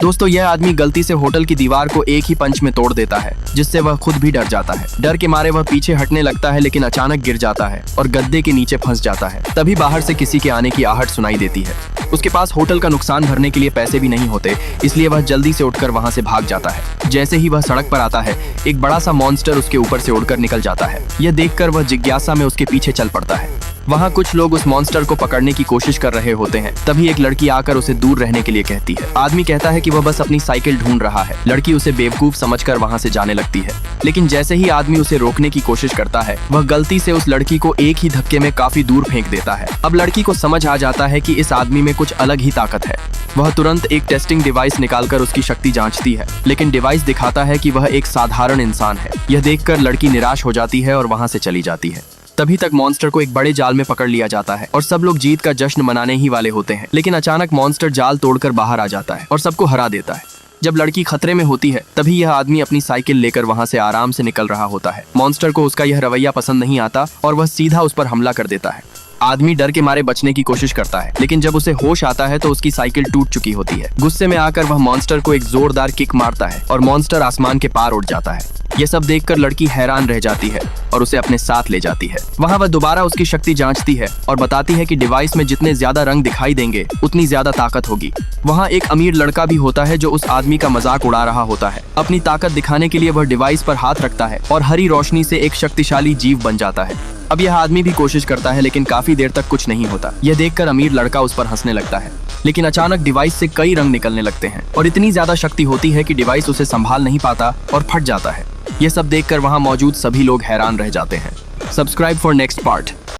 दोस्तों यह आदमी गलती से होटल की दीवार को एक ही पंच में तोड़ देता है, जिससे वह खुद भी डर जाता है। डर के मारे वह पीछे हटने लगता है, लेकिन अचानक गिर जाता है और गद्दे के नीचे फंस जाता है। तभी बाहर से किसी के आने की आहट सुनाई देती है। उसके पास होटल का नुकसान भरने के लिए पैसे भी नहीं होते, इसलिए वह जल्दी से उठकर वहां से भाग जाता है। जैसे ही वह सड़क पर आता है, एक बड़ा सा मॉन्स्टर उसके ऊपर से उड़कर निकल जाता है। यह देखकर वह जिज्ञासा में उसके पीछे चल पड़ता है। वहाँ कुछ लोग उस मॉन्स्टर को पकड़ने की कोशिश कर रहे होते हैं। तभी एक लड़की आकर उसे दूर रहने के लिए कहती है। आदमी कहता है कि वह बस अपनी साइकिल ढूंढ रहा है। लड़की उसे बेवकूफ समझकर वहाँ से जाने लगती है, लेकिन जैसे ही आदमी उसे रोकने की कोशिश करता है, वह गलती से उस लड़की को एक ही धक्के में काफी दूर फेंक देता है। अब लड़की को समझ आ जाता है कि इस आदमी में कुछ अलग ही ताकत है। वह तुरंत एक टेस्टिंग डिवाइस निकालकर उसकी शक्ति जांचती है, लेकिन डिवाइस दिखाता है कि वह एक साधारण इंसान है। यह देखकर लड़की निराश हो जाती है और वहाँ से चली जाती है। तभी तक मॉन्स्टर को एक बड़े जाल में पकड़ लिया जाता है और सब लोग जीत का जश्न मनाने ही वाले होते हैं, लेकिन अचानक मॉन्स्टर जाल तोड़कर बाहर आ जाता है और सबको हरा देता है। जब लड़की खतरे में होती है, तभी यह आदमी अपनी साइकिल लेकर वहां से आराम से निकल रहा होता है। मॉन्स्टर को उसका यह रवैया पसंद नहीं आता और वह सीधा उस पर हमला कर देता है। आदमी डर के मारे बचने की कोशिश करता है, लेकिन जब उसे होश आता है तो उसकी साइकिल टूट चुकी होती है। गुस्से में आकर वह मॉन्स्टर को एक जोरदार किक मारता है और मॉन्स्टर आसमान के पार उड़ जाता है। यह सब देखकर लड़की हैरान रह जाती है और उसे अपने साथ ले जाती है। वहाँ वह दोबारा उसकी शक्ति जांचती है और बताती है कि डिवाइस में जितने ज्यादा रंग दिखाई देंगे, उतनी ज्यादा ताकत होगी। वहाँ एक अमीर लड़का भी होता है जो उस आदमी का मजाक उड़ा रहा होता है। अपनी ताकत दिखाने के लिए वह डिवाइस पर हाथ रखता है और हरी रोशनी से एक शक्तिशाली जीव बन जाता है। अब यह आदमी भी कोशिश करता है, लेकिन काफी देर तक कुछ नहीं होता। यह देखकर अमीर लड़का उस पर हंसने लगता है, लेकिन अचानक डिवाइस से कई रंग निकलने लगते हैं और इतनी ज्यादा शक्ति होती है कि डिवाइस उसे संभाल नहीं पाता और फट जाता है। यह सब देखकर वहां मौजूद सभी लोग हैरान रह जाते हैं। Subscribe for next part.